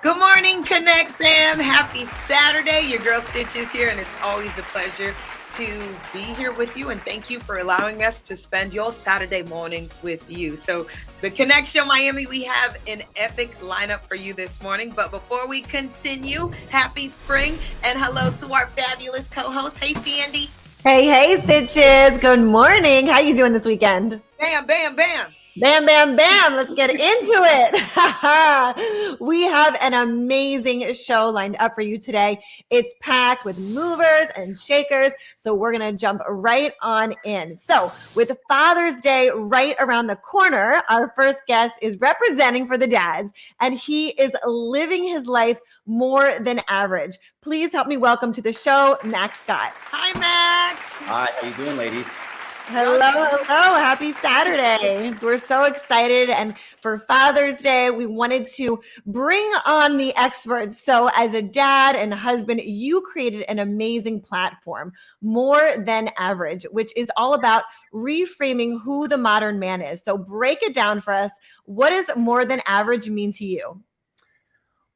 Good morning, Connect fam. Happy Saturday. Your girl Stitch is here, and it's always a pleasure to be here with you. And thank you for allowing us to spend your Saturday mornings with you. So, the Connect Show Miami, we have an epic lineup for you this morning. But before we continue, happy spring and hello to our fabulous co-host. Hey, Sandy. Hey, Stitches. Good morning. How you doing this weekend? Bam, bam, bam. Bam, bam, bam. Let's get into it. We have an amazing show lined up for you today. It's packed with movers and shakers. So we're going to jump right on in. So with Father's Day right around the corner, our first guest is representing for the dads, and he is living his life more than average. Please help me welcome to the show, Mac Scott. Hi, Mac. Hi, how you doing, ladies? Hello. Happy Saturday. We're so excited. And for Father's Day, we wanted to bring on the experts. So as a dad and husband, you created an amazing platform, More Than Average, which is all about reframing who the modern man is. So break it down for us. What does more than average mean to you?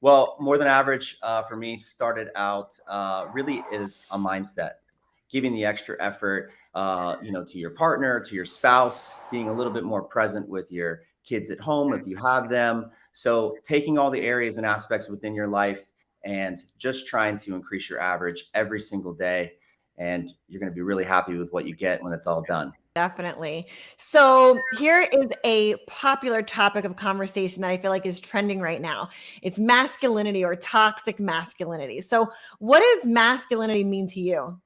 Well, more than average for me started out really is a mindset, giving the extra effort, to your partner, to your spouse, being a little bit more present with your kids at home if you have them. So taking all the areas and aspects within your life and just trying to increase your average every single day. And you're going to be really happy with what you get when it's all done. Definitely. So here is a popular topic of conversation that I feel like is trending right now. It's masculinity or toxic masculinity. So what does masculinity mean to you?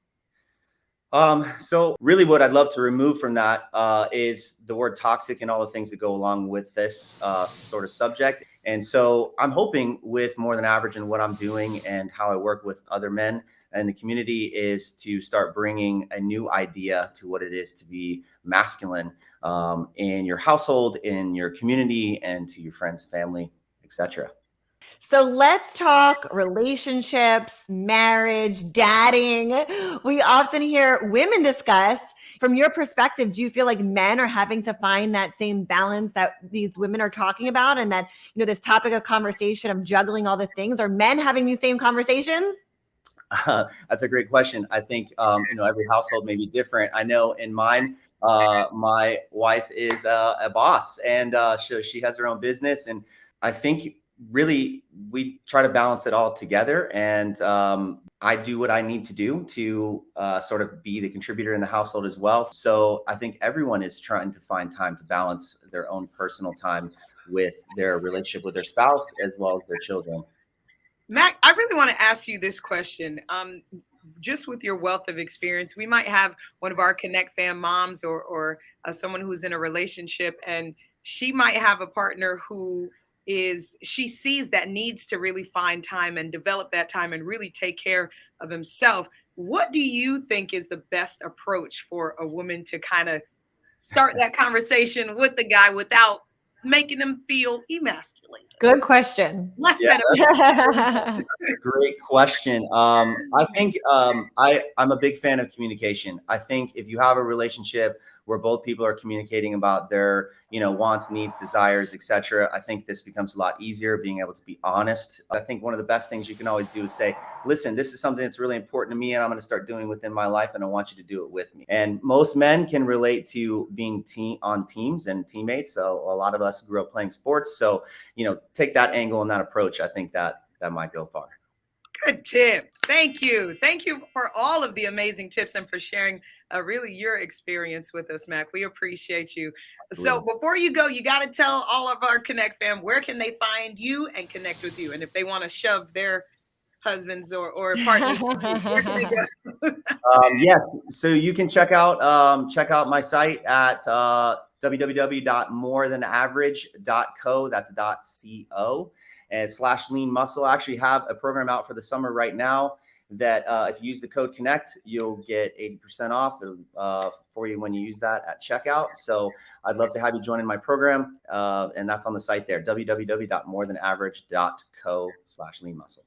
So really what I'd love to remove from that is the word toxic and all the things that go along with this sort of subject. And so I'm hoping with More Than Average and what I'm doing and how I work with other men and the community is to start bringing a new idea to what it is to be masculine in your household, in your community, and to your friends, family, etc. So let's talk relationships, marriage, dating. We often hear women discuss. From your perspective, do you feel like men are having to find that same balance that these women are talking about, and that, this topic of conversation of juggling all the things? Are men having these same conversations? That's a great question. I think, every household may be different. I know in mine, my wife is a boss and so she has her own business. And I think really we try to balance it all together. And I do what I need to do to sort of be the contributor in the household as well. So I think everyone is trying to find time to balance their own personal time with their relationship with their spouse as well as their children. Mac, I really want to ask you this question. Just with your wealth of experience, we might have one of our Connect fam moms or someone who's in a relationship, and she might have a partner who she sees that needs to really find time and develop that time and really take care of himself. What do you think is the best approach for a woman to kind of start that conversation with the guy without making them feel emasculated? Good question. Less Yeah. than Great question. I think I'm a big fan of communication. I think if you have a relationship where both people are communicating about their, wants, needs, desires, etc., I think this becomes a lot easier, being able to be honest. I think one of the best things you can always do is say, listen, this is something that's really important to me and I'm going to start doing within my life and I want you to do it with me. And most men can relate to being on teams and teammates. So a lot of us grew up playing sports. So, take that angle and that approach. I think that might go far. Good tip. Thank you. Thank you for all of the amazing tips and for sharing really your experience with us, Mac. We appreciate you. So before you go, you got to tell all of our Connect fam, where can they find you and connect with you? And if they want to shove their husbands or partners, where can they go? Yes. So you can check out my site at www.morethan-average.co. That's .co. And /lean muscle. I actually have a program out for the summer right now that if you use the code CONNECT, you'll get 80% off for you when you use that at checkout. So I'd love to have you join in my program. And that's on the site there, www.morethan-average.co/lean muscle.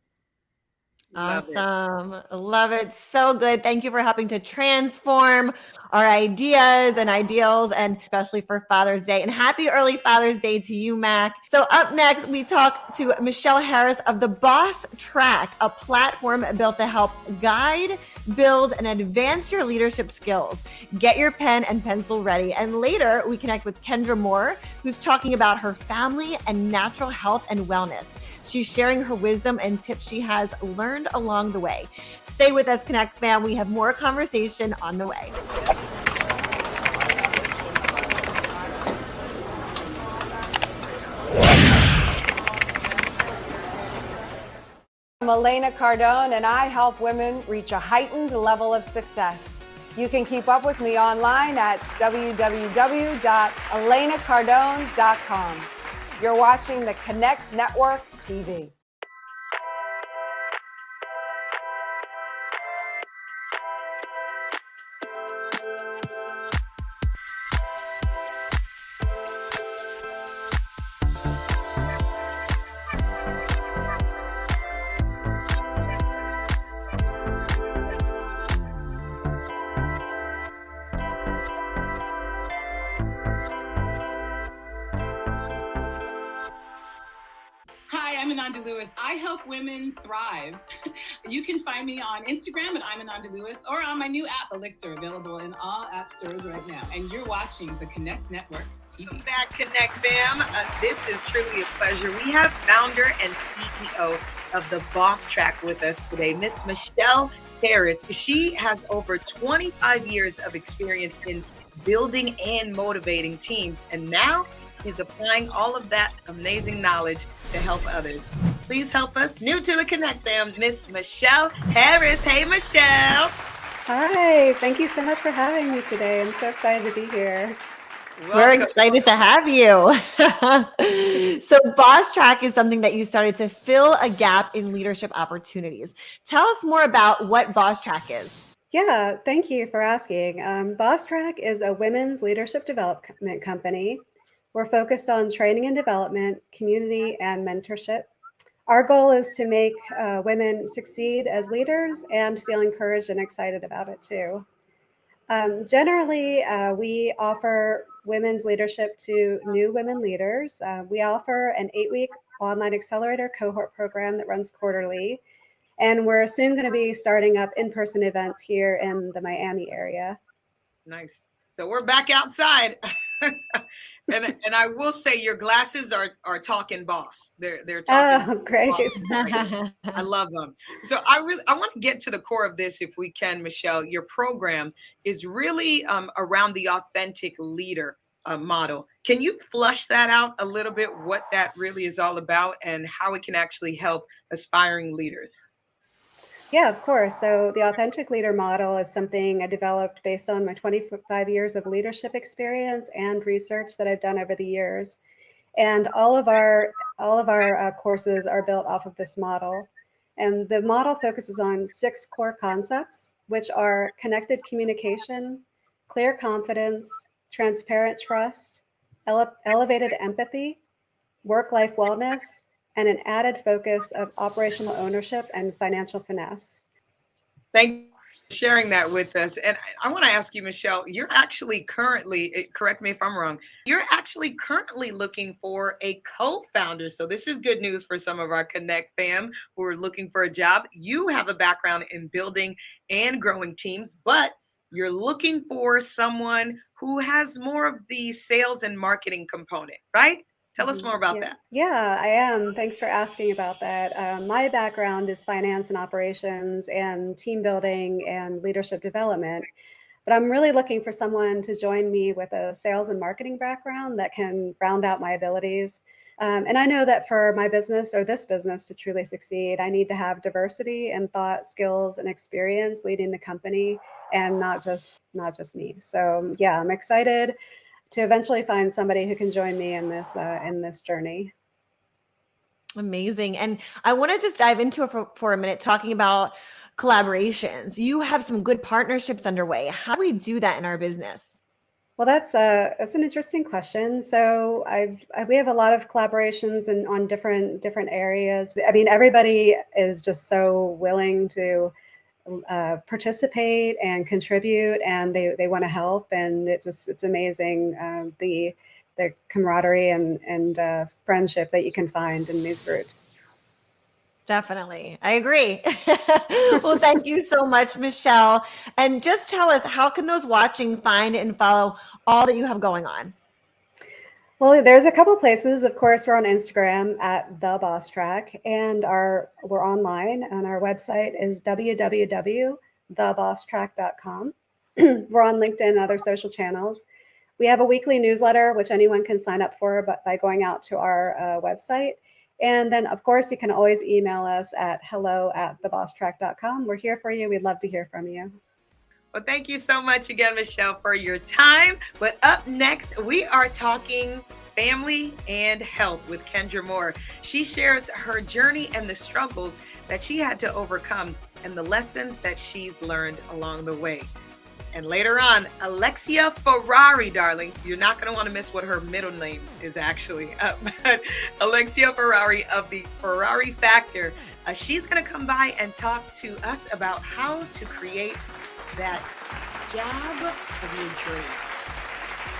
Love it. Awesome. Love it. So good. Thank you for helping to transform our ideas and ideals, and especially for Father's Day. And happy early Father's Day to you, Mac. So, up next, we talk to Michelle Harris of the Boss Track, a platform built to help guide, build, and advance your leadership skills. Get your pen and pencil ready. And later, we connect with Kendra Moore, who's talking about her family and natural health and wellness. She's sharing her wisdom and tips she has learned along the way. Stay with us, Connect fam. We have more conversation on the way. I'm Elena Cardone, and I help women reach a heightened level of success. You can keep up with me online at www.elenacardone.com. You're watching the Connect Network TV. Hi, I'm Ananda Lewis. I help women thrive. You can find me on Instagram at I'm Ananda Lewis, or on my new app, Elixir, available in all app stores right now. And you're watching the Connect Network TV. Back, Connect fam. This is truly a pleasure. We have founder and CEO of the Boss Track with us today, Miss Michelle Harris. She has over 25 years of experience in building and motivating teams, and now is applying all of that amazing knowledge to help others. Please help us, new to the Connect fam, Miss Michelle Harris. Hey, Michelle. Hi, thank you so much for having me today. I'm so excited to be here. We're Welcome. excited to have you. So, Boss Track is something that you started to fill a gap in leadership opportunities. Tell us more about what Boss Track is. Yeah, thank you for asking. Boss Track is a women's leadership development company. We're focused on training and development, community, and mentorship. Our goal is to make women succeed as leaders and feel encouraged and excited about it too. Generally, we offer women's leadership to new women leaders. We offer an 8-week online accelerator cohort program that runs quarterly. And we're soon going to be starting up in-person events here in the Miami area. Nice. So we're back outside. and I will say your glasses are talking boss. They're talking. Oh, great. Boss. I love them. So I want to get to the core of this if we can, Michelle. Your program is really around the authentic leader model. Can you flush that out a little bit, what that really is all about and how it can actually help aspiring leaders? Yeah, of course. So the authentic leader model is something I developed based on my 25 years of leadership experience and research that I've done over the years. And all of our courses are built off of this model. And the model focuses on 6 core concepts, which are connected communication, clear confidence, transparent trust, elevated empathy, work-life wellness, and an added focus of operational ownership and financial finesse. Thank you for sharing that with us. And I want to ask you, Michelle, you're actually currently, correct me if I'm wrong, you're actually currently looking for a co-founder. So this is good news for some of our Connect fam who are looking for a job. You have a background in building and growing teams, but you're looking for someone who has more of the sales and marketing component, right? Tell us more about that. Yeah, I am. Thanks for asking about that. My background is finance and operations and team building and leadership development. But I'm really looking for someone to join me with a sales and marketing background that can round out my abilities. And I know that for my business or this business to truly succeed, I need to have diversity and thought, skills, and experience leading the company, and not just me. So yeah, I'm excited to eventually find somebody who can join me in this journey. Amazing. And I want to just dive into it for a minute, talking about collaborations. You have some good partnerships underway. How do we do that in our business? Well, that's an interesting question. So we have a lot of collaborations and on different areas. I mean, everybody is just so willing to participate and contribute, and they want to help, and it's amazing, the camaraderie and friendship that you can find in these groups. Definitely. I agree. Well, thank you so much, Michelle. And just tell us, how can those watching find and follow all that you have going on? Well, there's a couple places. Of course, we're on Instagram at The Boss Track, and we're online, and our website is www.thebosstrack.com. We're on LinkedIn and other social channels. We have a weekly newsletter, which anyone can sign up for by going out to our website. And then, of course, you can always email us at hello@thebosstrack.com. We're here for you. We'd love to hear from you. Well, thank you so much again, Michelle, for your time. But up next, we are talking family and health with Kendra Moore. She shares her journey and the struggles that she had to overcome and the lessons that she's learned along the way. And later on, Alexia Ferrari, darling, you're not going to want to miss what her middle name is actually. But Alexia Ferrari of the Ferrari Factor, she's going to come by and talk to us about how to create that job of your dreams.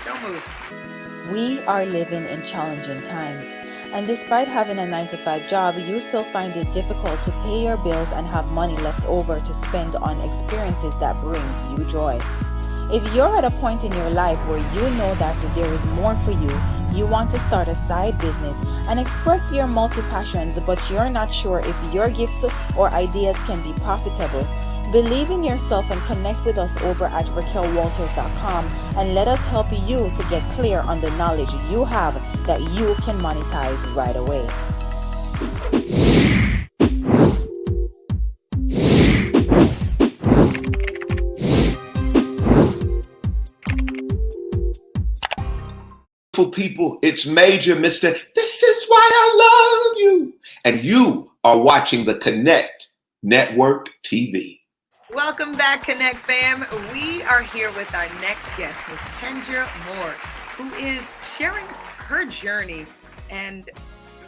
Don't move. We are living in challenging times, and despite having a 9-to-5 job, you still find it difficult to pay your bills and have money left over to spend on experiences that brings you joy. If you're at a point in your life where you know that there is more for you, you want to start a side business and express your multi-passions, but you're not sure if your gifts or ideas can be profitable, believe in yourself and connect with us over at RaquelWalters.com and let us help you to get clear on the knowledge you have that you can monetize right away. People, it's Major Mr. This is why I love you. And you are watching the Connect Network TV. Welcome back, Connect fam. We are here with our next guest, Ms. Kendra Moore, who is sharing her journey and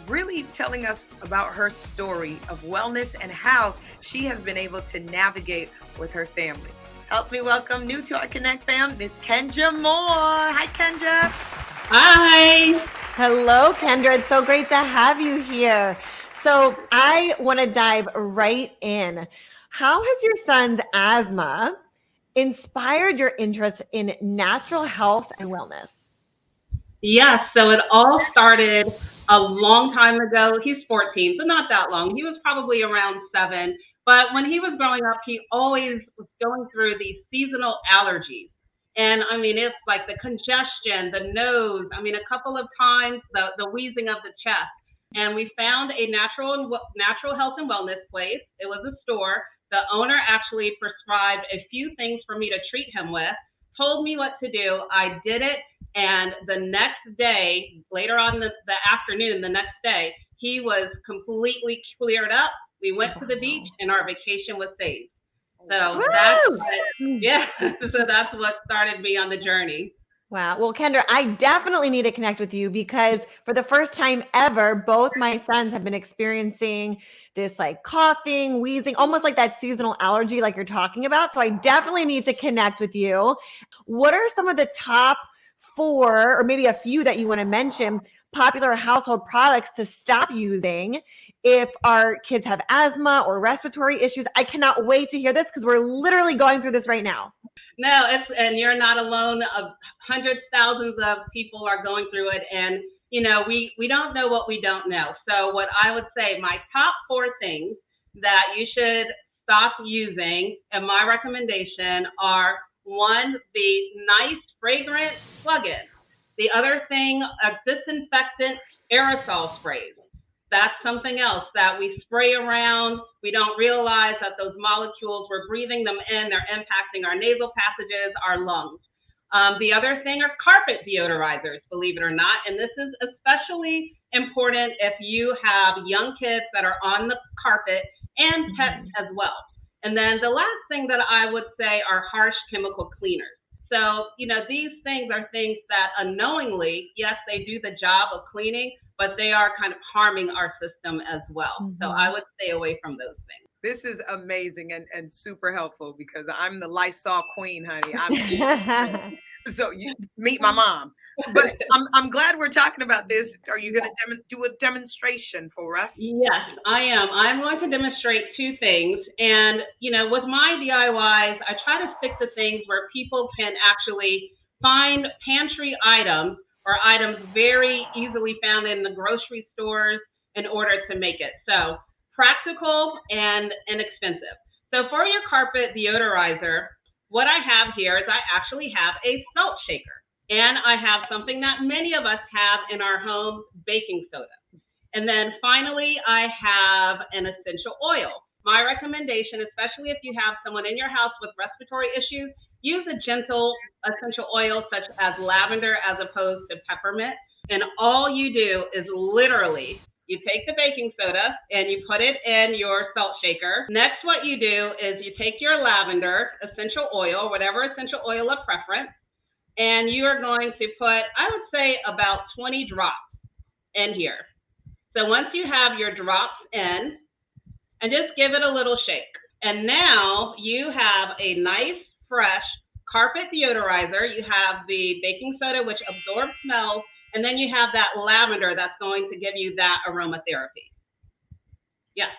really telling us about her story of wellness and how she has been able to navigate with her family. Help me welcome new to our Connect fam, Ms. Kendra Moore. Hi, Kendra. Hi. Hello, Kendra. It's so great to have you here. So I want to dive right in. How has your son's asthma inspired your interest in natural health and wellness? Yes, so it all started a long time ago. He's 14, so not that long. He was probably around 7. But when he was growing up, he always was going through these seasonal allergies. And I mean, it's like the congestion, the nose, I mean, a couple of times, the wheezing of the chest. And we found a natural health and wellness place. It was a store. The owner actually prescribed a few things for me to treat him with, told me what to do. I did it. And the next day, later on the afternoon, the next day, he was completely cleared up. We went to the beach and our vacation was saved. So that's what started me on the journey. Wow. Well, Kendra, I definitely need to connect with you because for the first time ever, both my sons have been experiencing this like coughing, wheezing, almost like that seasonal allergy like you're talking about. So I definitely need to connect with you. What are some of the top 4 or maybe a few that you want to mention popular household products to stop using if our kids have asthma or respiratory issues? I cannot wait to hear this because we're literally going through this right now. No, and you're not alone. Hundreds, thousands of people are going through it. And, you know, we don't know what we don't know. So what I would say, my top 4 things that you should stop using, and my recommendation are, 1, the nice fragrant plug-in. The other thing, a disinfectant aerosol sprays. That's something else that we spray around. We don't realize that those molecules, we're breathing them in, they're impacting our nasal passages, our lungs. The other thing are carpet deodorizers, believe it or not. And this is especially important if you have young kids that are on the carpet and pets as well. And then the last thing that I would say are harsh chemical cleaners. So, these things are things that unknowingly, yes, they do the job of cleaning, but they are kind of harming our system as well. So I would stay away from those things. This is amazing and super helpful because I'm the Lysol queen, honey. So you meet my mom. But I'm glad we're talking about this. Are you going to do a demonstration for us? Yes, I am. I'm going to demonstrate two things. And, with my DIYs, I try to stick to things where people can actually find pantry items or items very easily found in the grocery stores in order to make it. So practical and inexpensive. So for your carpet deodorizer, what I have here is I actually have a salt shaker. And I have something that many of us have in our home, baking soda. And then finally, I have an essential oil. My recommendation, especially if you have someone in your house with respiratory issues, use a gentle essential oil such as lavender as opposed to peppermint. And all you do is literally, you take the baking soda and you put it in your salt shaker. Next, what you do is you take your lavender essential oil, whatever essential oil of preference, and you are going to put, I would say, about 20 drops in here. So once you have your drops in, and just give it a little shake. And now you have a nice, fresh carpet deodorizer. You have the baking soda, which absorbs smells, and then you have that lavender that's going to give you that aromatherapy. Yes.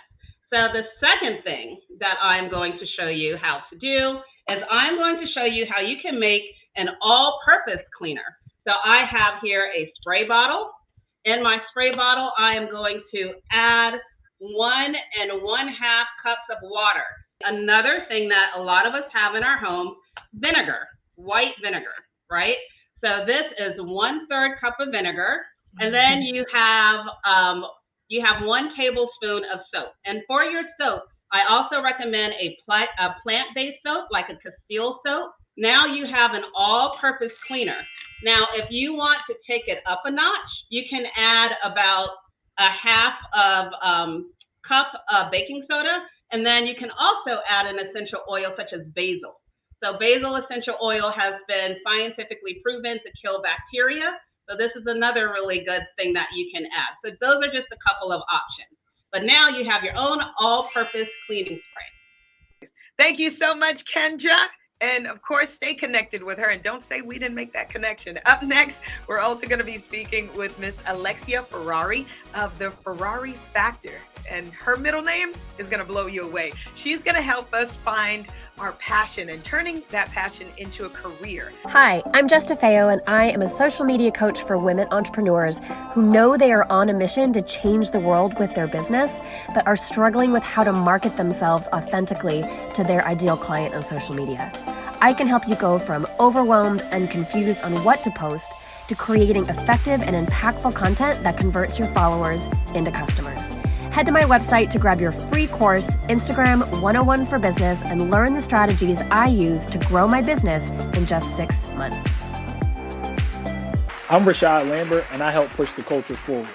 So the second thing that I'm going to show you how to do is I'm going to show you how you can make an all-purpose cleaner. So I have here a spray bottle. In my spray bottle, I am going to add 1 1/2 cups of water. Another thing that a lot of us have in our home, vinegar, white vinegar, right? So this is 1/3 cup of vinegar. And then you have 1 tablespoon of soap. And for your soap, I also recommend a plant-based soap, like a Castile soap. Now you have an all-purpose cleaner. Now, if you want to take it up a notch, you can add about a 1/2 cup of baking soda, and then you can also add an essential oil such as basil. So basil essential oil has been scientifically proven to kill bacteria. So this is another really good thing that you can add. So those are just a couple of options. But now you have your own all-purpose cleaning spray. Thank you so much, Kendra. And of course, stay connected with her and don't say we didn't make that connection. Up next, we're also going to be speaking with Miss Alexia Ferrari of the Ferrari Factor. And her middle name is going to blow you away. She's going to help us find our passion and turning that passion into a career. Hi, I'm Jess DeFeo, and I am a social media coach for women entrepreneurs who know they are on a mission to change the world with their business, but are struggling with how to market themselves authentically to their ideal client on social media. I can help you go from overwhelmed and confused on what to post to creating effective and impactful content that converts your followers into customers. Head to my website to grab your free course, Instagram 101 for Business, and learn the strategies I use to grow my business in just 6 months. I'm Rashad Lambert, and I help push the culture forward.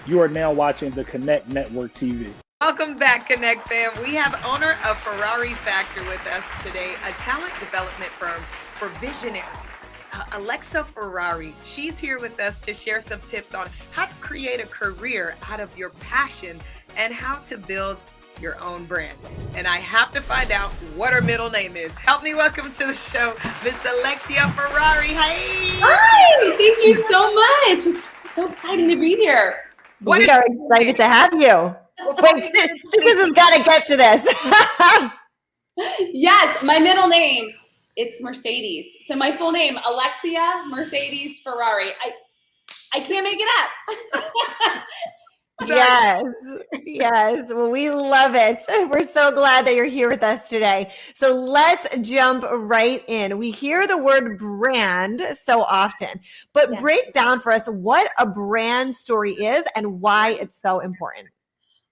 You are now watching the Connect Network TV. Welcome back, Connect fam. We have owner of Ferrari Factor with us today, a talent development firm for visionaries. Alexa Ferrari, she's here with us to share some tips on how to create a career out of your passion and how to build your own brand. And I have to find out what her middle name is. Help me welcome to the show, Miss Alexia Ferrari. Hey! Hi! Thank you so much. It's so exciting to be here. We are excited to have you. Wait, Susan has got to get to this. Yes, my middle name, it's Mercedes. So my full name, Alexia Mercedes Ferrari. I can't make it up. Yes. Well, we love it. We're so glad that you're here with us today. So let's jump right in. We hear the word brand so often, but break down for us what a brand story is and why it's so important.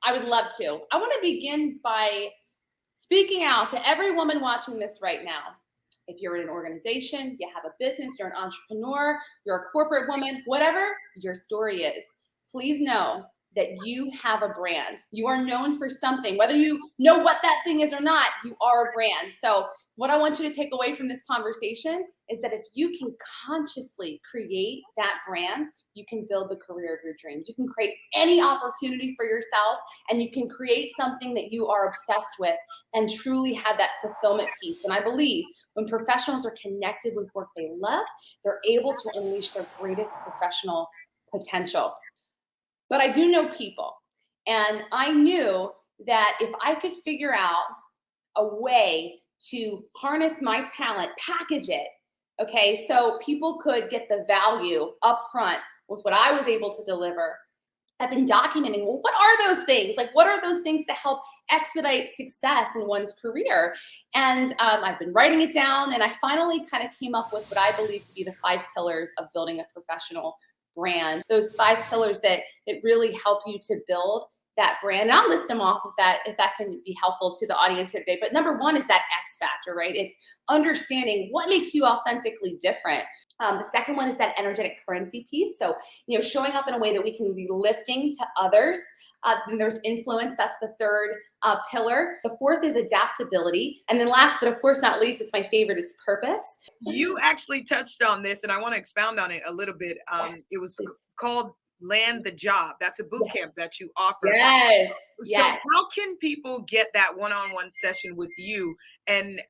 I would love to. I want to begin by speaking out to every woman watching this right now. If you're in an organization, you have a business, you're an entrepreneur, you're a corporate woman, whatever your story is, please know that you have a brand. You are known for something, whether you know what that thing is or not, you are a brand. So what I want you to take away from this conversation is that if you can consciously create that brand, you can build the career of your dreams. You can create any opportunity for yourself, and you can create something that you are obsessed with and truly have that fulfillment piece. And I believe when professionals are connected with work they love, they're able to unleash their greatest professional potential. But I do know people, and I knew that if I could figure out a way to harness my talent, package it, okay, so people could get the value up front with what I was able to deliver. I've been documenting, well, what are those things? Like, what are those things to help expedite success in one's career? And I've been writing it down, and I finally kind of came up with what I believe to be the 5 pillars of building a professional brand. Those 5 pillars that really help you to build that brand. And I'll list them off if that can be helpful to the audience here today. But number 1 is that X factor, right? It's understanding what makes you authentically different. The second one is that energetic currency piece. So, showing up in a way that we can be lifting to others. Then there's influence. That's the 3rd pillar. The 4th is adaptability. And then last, but of course not least, it's my favorite, it's purpose. You actually touched on this, and I want to expound on it a little bit. It was called Land the Job. That's a boot camp that you offer. Yes. So how can people get that one-on-one session with you, and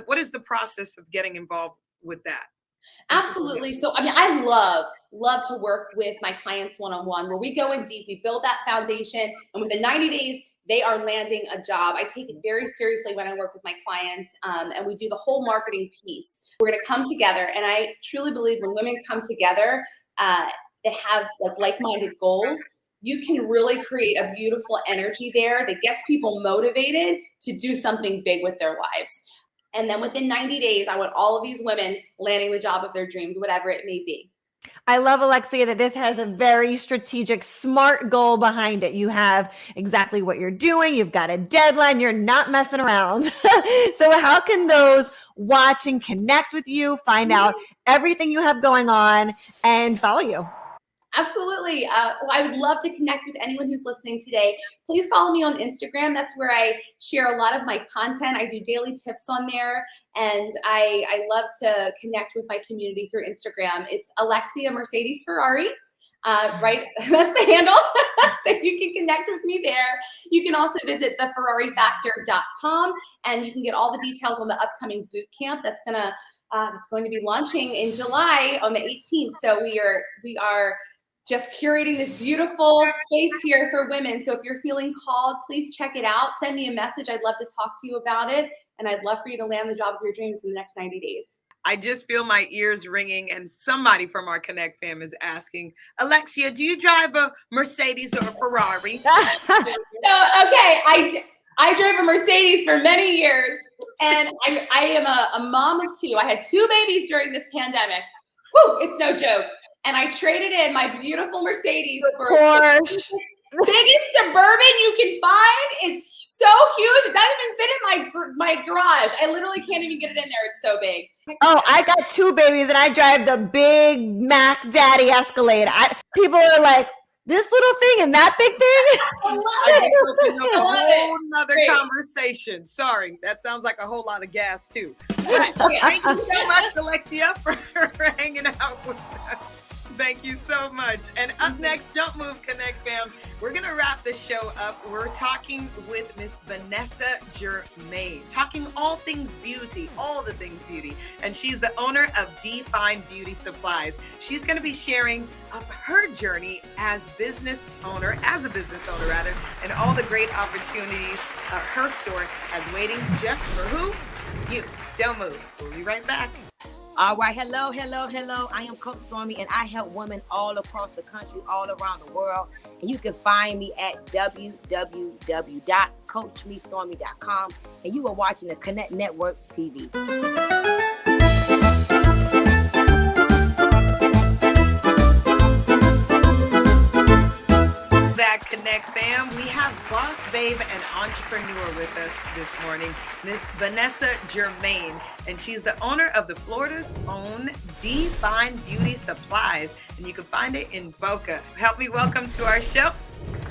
what is the process of getting involved with that? Absolutely. So, I love to work with my clients one-on-one, where we go in deep, we build that foundation, and within 90 days, they are landing a job. I take it very seriously when I work with my clients, and we do the whole marketing piece. We're going to come together, and I truly believe when women come together that have like-minded goals, you can really create a beautiful energy there that gets people motivated to do something big with their lives. And then within 90 days, I want all of these women landing the job of their dreams, whatever it may be. I love, Alexia, that this has a very strategic, smart goal behind it. You have exactly what you're doing. You've got a deadline. You're not messing around. So how can those watch and connect with you, find out everything you have going on, and follow you? Absolutely. I would love to connect with anyone who's listening today. Please follow me on Instagram. That's where I share a lot of my content. I do daily tips on there, and I love to connect with my community through Instagram. It's Alexia Mercedes Ferrari. Right? That's the handle. So you can connect with me there. You can also visit theferrarifactor.com, and you can get all the details on the upcoming boot camp that's going to be launching in July on the 18th. So we are just curating this beautiful space here for women. So if you're feeling called, please check it out. Send me a message. I'd love to talk to you about it. And I'd love for you to land the job of your dreams in the next 90 days. I just feel my ears ringing, and somebody from our Connect fam is asking, Alexia, do you drive a Mercedes or a Ferrari? So, okay, I drove a Mercedes for many years, and I am a mom of 2. I had 2 babies during this pandemic. Whew, it's no joke. And I traded in my beautiful Mercedes for Porsche. Biggest Suburban you can find. It's so huge. It doesn't even fit in my garage. I literally can't even get it in there. It's so big. Oh, I got 2 babies, and I drive the big Mac Daddy Escalade. People are like, this little thing and that big thing? I love it. A whole nother conversation. Sorry, that sounds like a whole lot of gas too. But thank you so much, Alexia, for hanging out with us. Thank you so much. And up next, don't move, Connect fam. We're going to wrap the show up. We're talking with Miss Vanessa Germain, talking all things beauty, all the things beauty. And she's the owner of Define Beauty Supplies. She's going to be sharing her journey as a business owner, and all the great opportunities her store has waiting just for who? You. Don't move. We'll be right back. All right, hello. I am Coach Stormy, and I help women all across the country, all around the world. And you can find me at www.coachmestormy.com. And you are watching the Connect Network TV. That Connect fam, we have boss babe and entrepreneur with us this morning, Miss Vanessa Germain, and she's the owner of the Florida's own Define Beauty Supplies, and you can find it in Boca. Help me welcome to our show,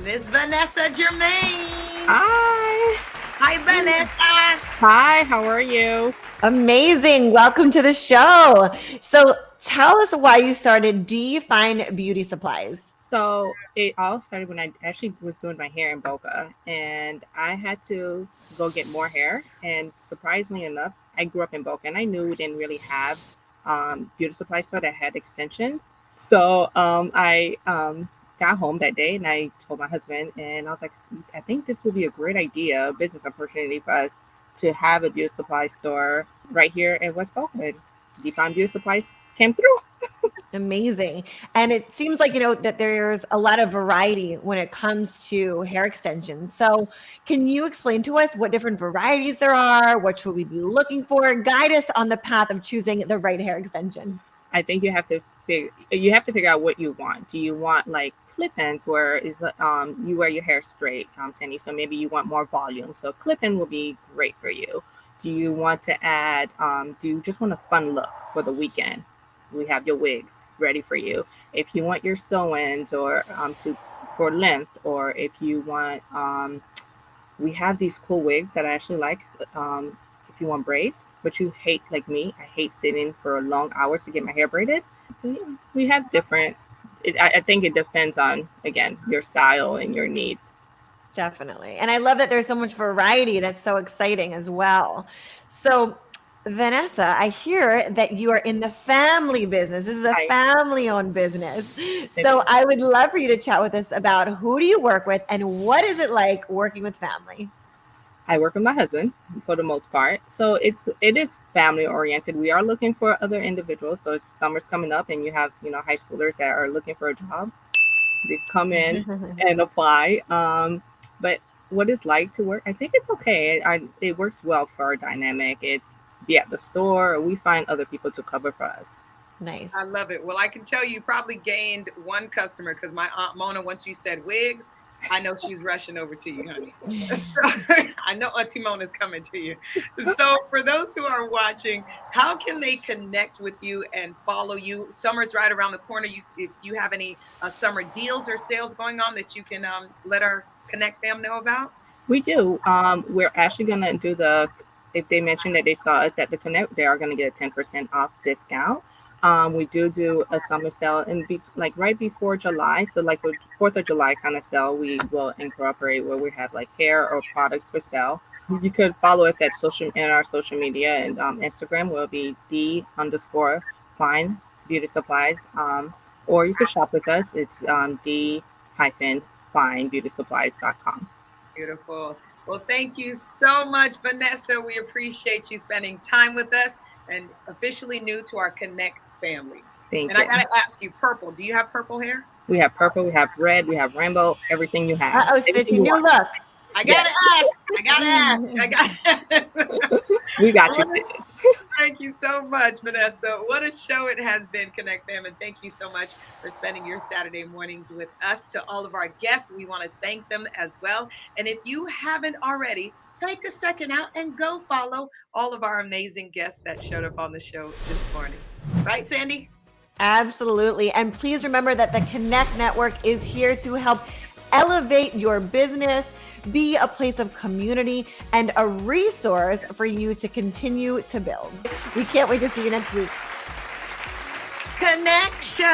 Miss Vanessa Germain. Hi. Hi, Vanessa. Hi, how are you? Amazing. Welcome to the show. So tell us why you started Define Beauty Supplies. So it all started when I actually was doing my hair in Boca, and I had to go get more hair. And surprisingly enough, I grew up in Boca, and I knew we didn't really have beauty supply store that had extensions. So I got home that day, and I told my husband, and I was like, I think this would be a great idea, a business opportunity for us to have a beauty supply store right here in West Boca. Define Beauty Supplies came through. Amazing. And it seems like, that there's a lot of variety when it comes to hair extensions. So can you explain to us what different varieties there are? What should we be looking for? Guide us on the path of choosing the right hair extension. I think you have to figure out what you want. Do you want like clip-ins where is you wear your hair straight, Sandy? So maybe you want more volume. So clip-in will be great for you. Do you want to add, do you just want a fun look for the weekend? We have your wigs ready for you. If you want your sew-ins or for length, or if you want, we have these cool wigs that I actually like. If you want braids, but you hate, like me, I hate sitting for long hours to get my hair braided. So yeah, we have different, I think it depends on, again, your style and your needs. Definitely. And I love that there's so much variety. That's so exciting as well. So Vanessa, I hear that you are in the family business. This is a family-owned business. So I would love for you to chat with us about who do you work with and what is it like working with family? I work with my husband for the most part. So it is family oriented. We are looking for other individuals. So summer's coming up and you have, high schoolers that are looking for a job. They come in and apply. But what it's like to work, I think it's okay. It works well for our dynamic. It's be at the store, or we find other people to cover for us. Nice. I love it. Well, I can tell you probably gained one customer because my Aunt Mona, once you said wigs, I know she's rushing over to you, honey. So, I know Auntie Mona's coming to you. So for those who are watching, how can they connect with you and follow you? Summer's right around the corner. If you have any summer deals or sales going on that you can let our Connect fam know about? We do. We're actually going to do if they mention that they saw us at the Connect, they are going to get a 10% off discount. We do a summer sale and like right before July. So like a 4th of July kind of sale, we will incorporate where we have like hair or products for sale. You could follow us at our social media, and Instagram will be _fine beauty supplies. Or you could shop with us. It's the-finebeautysupplies.com. Beautiful. Well, thank you so much, Vanessa. We appreciate you spending time with us and officially new to our Connect family. Thank you. You. I got to ask you, purple. Do you have purple hair? We have purple, we have red, we have rainbow, everything you have. Stitch, new look. I gotta ask. We got you, Stitches. Thank you so much, Vanessa. What a show it has been, Connect Fam, and thank you so much for spending your Saturday mornings with us. To all of our guests, we want to thank them as well. And if you haven't already, take a second out and go follow all of our amazing guests that showed up on the show this morning. Right, Sandy? Absolutely. And please remember that the Connect Network is here to help elevate your business, be a place of community, and a resource for you to continue to build. We can't wait to see you next week. Connection.